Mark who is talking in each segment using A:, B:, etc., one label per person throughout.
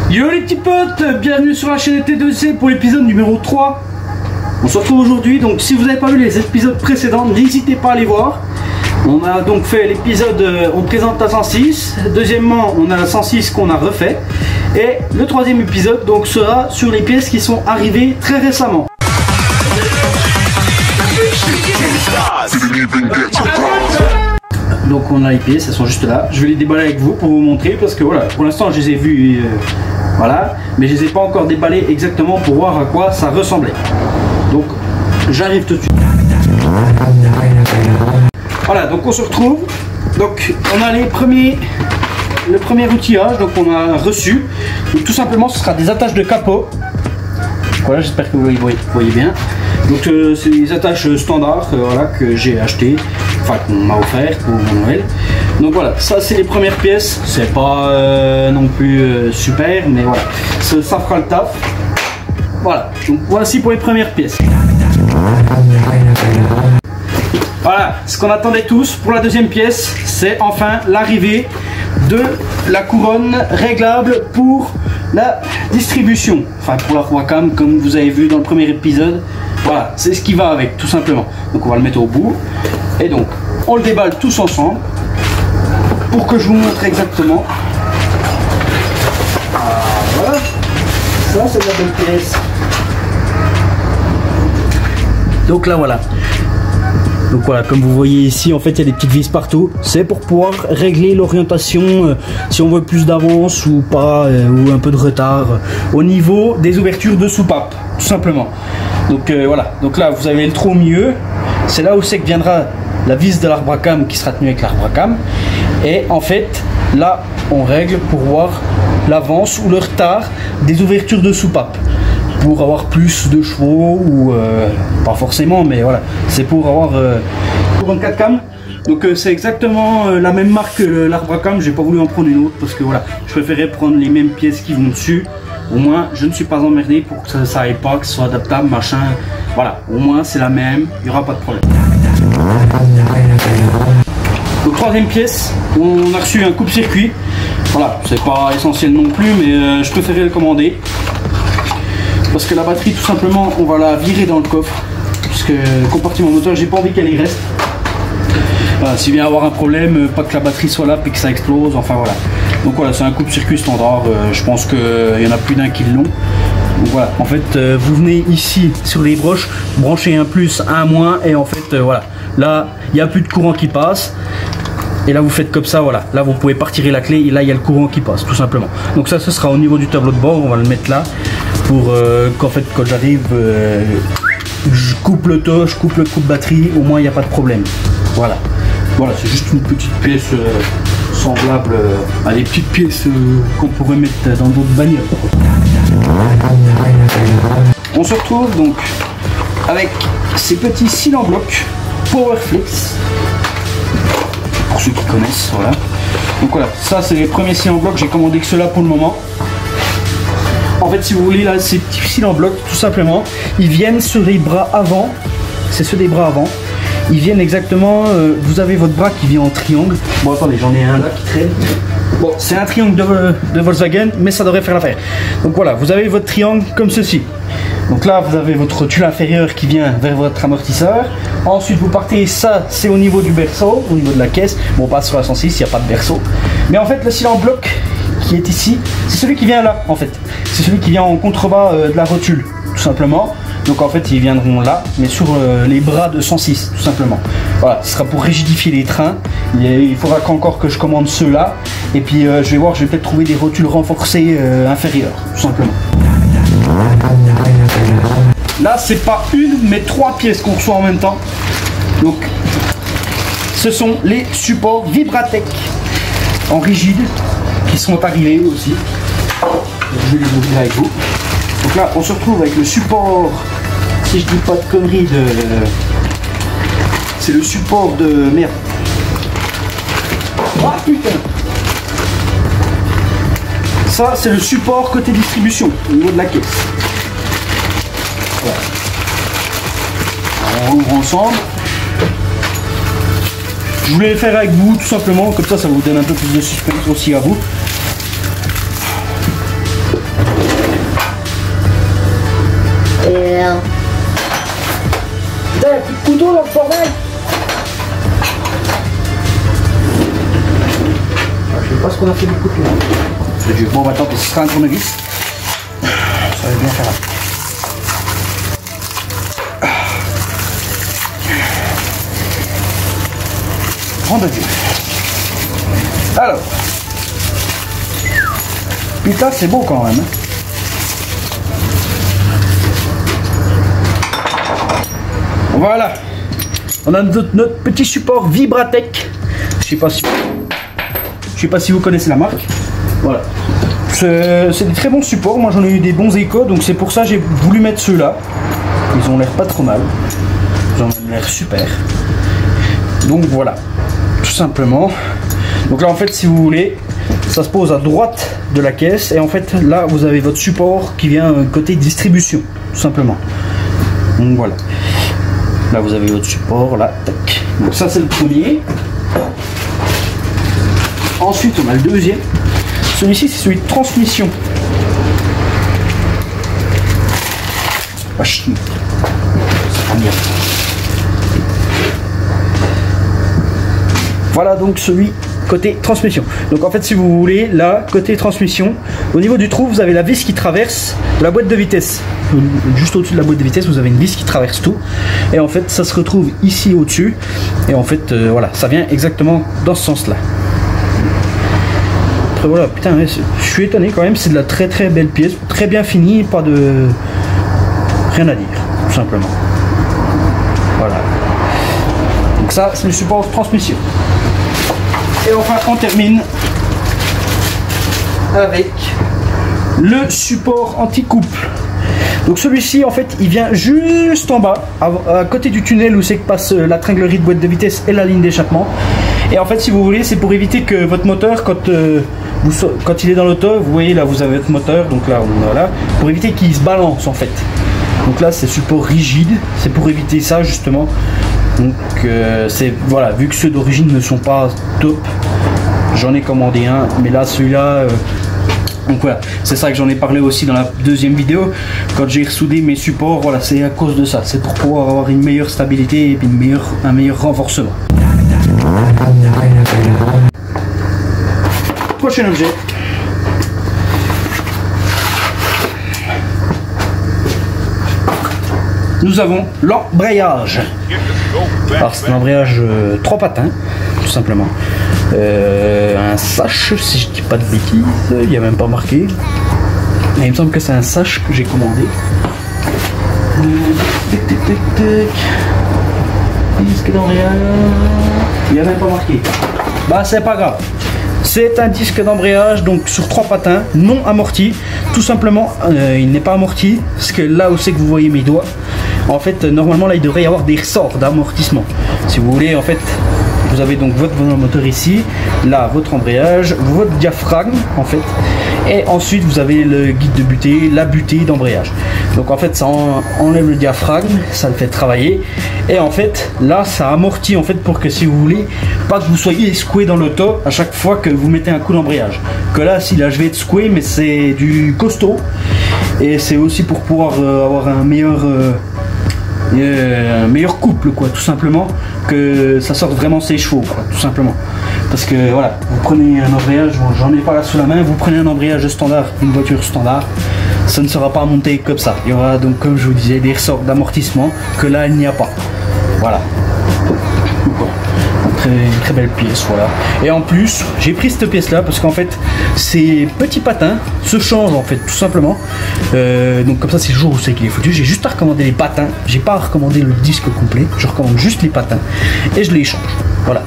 A: Yo les petits potes, bienvenue sur la chaîne T2C pour l'épisode numéro 3. On se retrouve aujourd'hui, donc si vous n'avez pas vu les épisodes précédents, n'hésitez pas à les voir. On a donc fait l'épisode, on présente la 106. Deuxièmement, on a la 106 qu'on a refait. Et le troisième épisode donc sera sur les pièces qui sont arrivées très récemment. Donc on a les pièces, elles sont juste là. Je vais les déballer avec vous pour vous montrer parce que voilà, pour l'instant je les ai vues, voilà, mais je les ai pas encore déballées exactement pour voir à quoi ça ressemblait. Donc j'arrive tout de suite. Voilà, donc on se retrouve. Donc on a le premier outillage, donc on a reçu. Donc tout simplement ce sera des attaches de capot. Voilà, j'espère que vous voyez bien. Donc c'est des attaches standards voilà, que j'ai acheté, enfin qu'on m'a offert pour mon Noël. Donc voilà, ça c'est les premières pièces, c'est pas non plus super, mais voilà, ça fera le taf. Voilà, donc voici pour les premières pièces. Voilà, ce qu'on attendait tous pour la deuxième pièce, c'est enfin l'arrivée de la couronne réglable pour la distribution, enfin pour la Wacom comme vous avez vu dans le premier épisode. Voilà, c'est ce qui va avec tout simplement. Donc on va le mettre au bout et donc on le déballe tous ensemble pour que je vous montre exactement. Voilà, ça c'est la belle pièce. Donc là voilà. Donc voilà, comme vous voyez ici, en fait, il y a des petites vis partout. C'est pour pouvoir régler l'orientation, si on veut plus d'avance ou pas, ou un peu de retard, au niveau des ouvertures de soupape, tout simplement. Donc voilà, donc là, vous avez le trou au milieu. C'est là où c'est que viendra la vis de l'arbre à cam qui sera tenue avec l'arbre à cam. Et en fait, là, on règle pour voir l'avance ou le retard des ouvertures de soupape. Pour avoir plus de chevaux ou pas forcément, mais voilà, c'est pour avoir couronne 4 cam. Donc c'est exactement la même marque que l'arbre à cam. J'ai pas voulu en prendre une autre parce que voilà, je préférais prendre les mêmes pièces qui vont dessus. Au moins je ne suis pas emmerdé pour que ça aille pas, que ce soit adaptable, machin. Voilà, au moins c'est la même, il n'y aura pas de problème. Donc troisième pièce, on a reçu un coupe-circuit. Voilà, c'est pas essentiel non plus, mais je préférais le commander. Parce que la batterie, tout simplement, on va la virer dans le coffre. Parce que le compartiment moteur, j'ai pas envie qu'elle y reste. Voilà, s'il vient avoir un problème, pas que la batterie soit là et que ça explose, enfin voilà. Donc voilà, c'est un coupe-circuit standard. Je pense qu'il y en a plus d'un qui l'ont. Donc voilà, en fait, vous venez ici sur les broches, branchez un plus, un moins, et en fait, voilà. Là, il n'y a plus de courant qui passe. Et là vous faites comme ça, voilà, là vous pouvez pas tirer la clé et là il y a le courant qui passe tout simplement. Donc ça ce sera au niveau du tableau de bord, on va le mettre là pour qu'en fait quand j'arrive je coupe le toit, je coupe le coupe batterie, au moins il n'y a pas de problème. Voilà, voilà, c'est juste une petite pièce semblable à des petites pièces qu'on pourrait mettre dans d'autres bagnoles. On se retrouve donc avec ces petits cils en bloc Powerflex. Pour ceux qui connaissent, voilà. Donc voilà, ça c'est les premiers cils en bloc, j'ai commandé que ceux-là pour le moment. En fait, si vous voulez, là, ces petits cils en bloc, tout simplement, ils viennent sur les bras avant. C'est ceux des bras avant. Ils viennent exactement, vous avez votre bras qui vient en triangle. Bon, attendez, j'en ai un là qui traîne. Bon, c'est un triangle de Volkswagen, mais ça devrait faire l'affaire. Donc voilà, vous avez votre triangle comme ceci. Donc là, vous avez votre tuile inférieure qui vient vers votre amortisseur. Ensuite, vous partez, ça, c'est au niveau du berceau, au niveau de la caisse. Bon, pas sur la 106, il n'y a pas de berceau. Mais en fait, le cil en bloc qui est ici, c'est celui qui vient là, en fait. C'est celui qui vient en contrebas de la rotule, tout simplement. Donc en fait, ils viendront là, mais sur les bras de 106, tout simplement. Voilà, ce sera pour rigidifier les trains. Il faudra qu'encore que je commande ceux-là. Et puis, je vais voir, je vais peut-être trouver des rotules renforcées inférieures, tout simplement. Là, c'est pas une, mais 3 pièces qu'on reçoit en même temps. Donc, ce sont les supports Vibratech en rigide qui sont arrivés aussi. Je vais les ouvrir avec vous. Donc là, on se retrouve avec le support, si je dis pas de conneries, c'est le support de merde. Ah putain! Ça, c'est le support côté distribution, au niveau de la caisse. Voilà. On ouvre ensemble. Je voulais le faire avec vous tout simplement, comme ça ça vous donne un peu plus de suspense aussi à vous. qu'on a fait des coupures. C'est dur. Bon, maintenant, ce sera un tournevis. Ça va bien faire. Grand Dieu. Alors. Putain, c'est beau quand même. Voilà. On a notre petit support Vibratech. Je sais pas si vous connaissez la marque. Voilà. C'est des très bons supports. Moi j'en ai eu des bons échos, donc c'est pour ça que j'ai voulu mettre ceux-là. Ils ont l'air pas trop mal. Ils ont l'air super. Donc voilà. Tout simplement. Donc là en fait si vous voulez, ça se pose à droite de la caisse et en fait là vous avez votre support qui vient côté distribution. Tout simplement. Donc voilà. Là vous avez votre support, là, tac. Donc ça c'est le premier. Ensuite on a le deuxième. Celui-ci c'est celui de transmission. Ah, chier. Ça va bien. Voilà donc celui côté transmission. Donc en fait si vous voulez, là, côté transmission, au niveau du trou vous avez la vis qui traverse la boîte de vitesse. Juste au-dessus de la boîte de vitesse vous avez une vis qui traverse tout et en fait ça se retrouve ici au-dessus et en fait voilà, ça vient exactement dans ce sens là. Après voilà, putain ouais, je suis étonné quand même, c'est de la très très belle pièce, très bien finie, pas de rien à dire tout simplement. Voilà, donc ça c'est le support de transmission. Et enfin on termine avec le support anti-couple. Donc celui-ci en fait il vient juste en bas, à côté du tunnel où c'est que passe la tringlerie de boîte de vitesse et la ligne d'échappement. Et en fait si vous voulez c'est pour éviter que votre moteur quand il est dans l'auto, vous voyez là vous avez votre moteur, donc là on a là, pour éviter qu'il se balance en fait. Donc là c'est support rigide, c'est pour éviter ça justement. Donc c'est voilà, vu que ceux d'origine ne sont pas top, j'en ai commandé un, mais là celui-là donc voilà, c'est ça que j'en ai parlé aussi dans la deuxième vidéo. Quand j'ai ressoudé mes supports, voilà, c'est à cause de ça. C'est pour pouvoir avoir une meilleure stabilité et puis un meilleur renforcement. Prochain objet. Nous avons l'embrayage. Alors c'est un embrayage 3 patins, tout simplement. Un sash, si je dis pas de bêtises, il n'y a même pas marqué. Mais il me semble que c'est un sash que j'ai commandé. Disque d'embrayage. Il n'y a même pas marqué. Bah c'est pas grave. C'est un disque d'embrayage donc sur 3 patins, non amorti. Tout simplement, il n'est pas amorti parce que là où c'est que vous voyez mes doigts, en fait normalement là il devrait y avoir des ressorts d'amortissement. Si vous voulez en fait. Vous avez donc votre moteur ici, là votre embrayage, votre diaphragme en fait, et ensuite vous avez le guide de butée, la butée d'embrayage. Donc en fait ça enlève le diaphragme, ça le fait travailler, et en fait là ça amortit en fait pour que si vous voulez, pas que vous soyez secoué dans l'auto à chaque fois que vous mettez un coup d'embrayage. Que là si là je vais être secoué mais c'est du costaud, et c'est aussi pour pouvoir avoir un meilleur couple quoi, tout simplement, que ça sorte vraiment ses chevaux quoi, tout simplement. Parce que voilà, vous prenez un embrayage, bon, j'en ai pas là sous la main, vous prenez un embrayage standard, une voiture standard, ça ne sera pas monté comme ça. Il y aura donc, comme je vous disais, des ressorts d'amortissement que là il n'y a pas. Voilà. Une très belle pièce, voilà. Et en plus j'ai pris cette pièce là parce qu'en fait ces petits patins se changent en fait tout simplement, donc comme ça c'est le jour où c'est qu'il est foutu, j'ai juste à recommander les patins, j'ai pas à recommander le disque complet, je recommande juste les patins et je les change, voilà.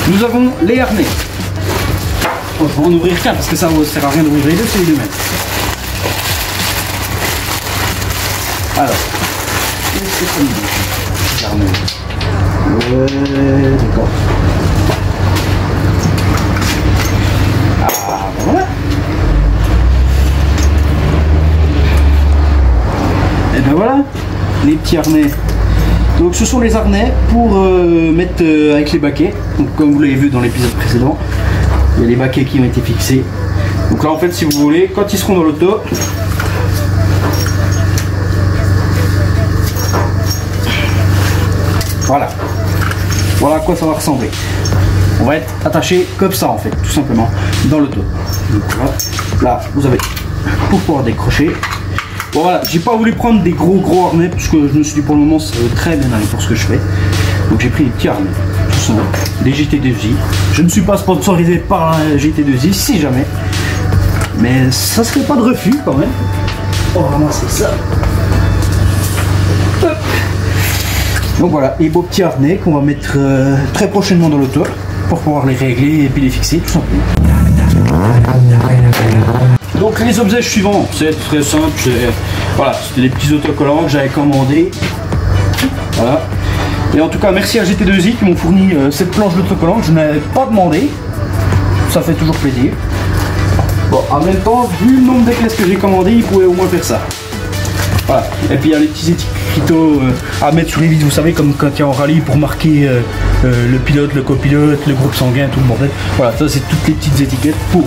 A: Nous avons les harnais. Oh, je vais en ouvrir qu'un parce que ça ne sert à rien d'ouvrir les deux, c'est les deux mêmes. Alors qu'est-ce que c'est les harnais? D'accord. Ah, ben voilà. Et ben voilà, les petits harnais. Donc ce sont les harnais pour mettre avec les baquets. Donc comme vous l'avez vu dans l'épisode précédent, il y a les baquets qui ont été fixés. Donc là en fait si vous voulez, quand ils seront dans l'auto, voilà. Voilà à quoi ça va ressembler. on va être attaché comme ça en fait, tout simplement, dans l'auto. Donc voilà, là vous avez pour pouvoir décrocher. Bon voilà, j'ai pas voulu prendre des gros harnais parce que je me suis dit pour le moment ça veut très bien aller pour ce que je fais. Donc j'ai pris des petits harnais, tout ça, des GT2i. Je ne suis pas sponsorisé par un GT2i si jamais, mais ça serait pas de refus quand même. On va ramasser ça. Hop. Donc voilà, les beaux petits harnais qu'on va mettre très prochainement dans l'auto pour pouvoir les régler et puis les fixer tout simplement. Donc les objets suivants, c'est très simple, voilà, c'était des petits autocollants que j'avais commandés. Voilà. Et en tout cas merci à GT2i qui m'ont fourni cette planche d'autocollant que je n'avais pas demandé. Ça fait toujours plaisir. Bon, en même temps, vu le nombre de pièces que j'ai commandées, ils pouvaient au moins faire ça. Voilà. Et puis il y a les petits étiquetos à mettre sur les vitres, vous savez, comme quand il y a en rallye pour marquer le pilote, le copilote, le groupe sanguin, tout le bordel. Voilà, ça c'est toutes les petites étiquettes pour.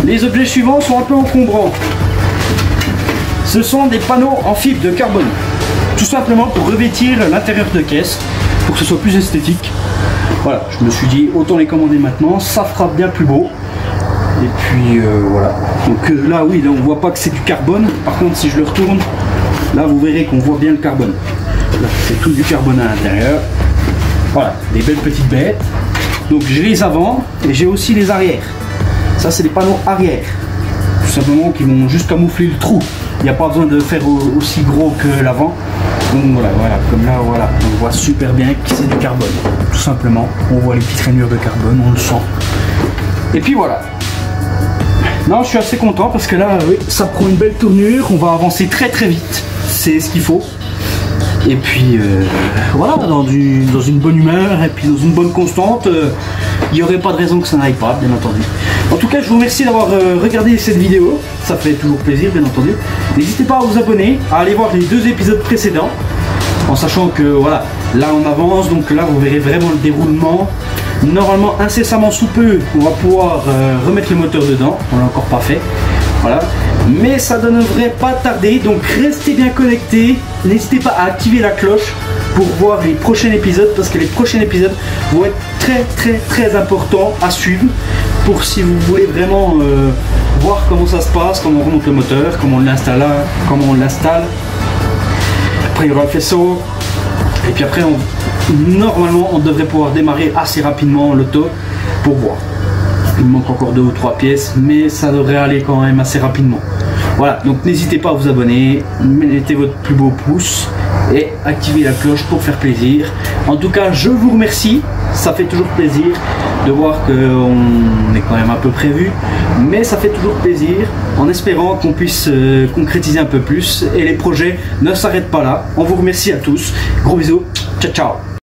A: Les objets suivants sont un peu encombrants. Ce sont des panneaux en fibre de carbone. Tout simplement pour revêtir l'intérieur de caisse, pour que ce soit plus esthétique. Voilà, je me suis dit autant les commander maintenant, ça fera bien plus beau. Et puis voilà. Donc là oui, là on voit pas que c'est du carbone. Par contre si je le retourne, là vous verrez qu'on voit bien le carbone. Là c'est tout du carbone à l'intérieur. Voilà, des belles petites bêtes. Donc j'ai les avant et j'ai aussi les arrières. Ça c'est des panneaux arrière. Tout simplement qui vont juste camoufler le trou. Il n'y a pas besoin de faire aussi gros que l'avant. Donc voilà, comme là, voilà, on voit super bien que c'est du carbone. Tout simplement, on voit les petites rainures de carbone, on le sent. Et puis voilà. Non, je suis assez content parce que là, oui, ça prend une belle tournure. On va avancer très vite. C'est ce qu'il faut. Et puis voilà, dans une bonne humeur et puis dans une bonne constante, il n'y aurait pas de raison que ça n'aille pas, bien entendu. En tout cas, je vous remercie d'avoir regardé cette vidéo, ça fait toujours plaisir, bien entendu. N'hésitez pas à vous abonner, à aller voir les 2 épisodes précédents, en sachant que voilà, là on avance, donc là vous verrez vraiment le déroulement. Normalement, incessamment sous peu, on va pouvoir remettre le moteur dedans, on l'a encore pas fait. Voilà, mais ça ne devrait pas tarder, donc restez bien connectés, n'hésitez pas à activer la cloche pour voir les prochains épisodes, parce que les prochains épisodes vont être très importants à suivre, pour si vous voulez vraiment voir comment ça se passe, comment on remonte le moteur, comment on l'installe, après il y aura le faisceau, et puis après normalement on devrait pouvoir démarrer assez rapidement l'auto pour voir. Il me manque encore 2 ou 3 pièces, mais ça devrait aller quand même assez rapidement. Voilà, donc n'hésitez pas à vous abonner, mettez votre plus beau pouce et activez la cloche pour faire plaisir. En tout cas, je vous remercie, ça fait toujours plaisir de voir qu'on est quand même un peu prévu, mais ça fait toujours plaisir en espérant qu'on puisse concrétiser un peu plus et les projets ne s'arrêtent pas là. On vous remercie à tous, gros bisous, ciao ciao.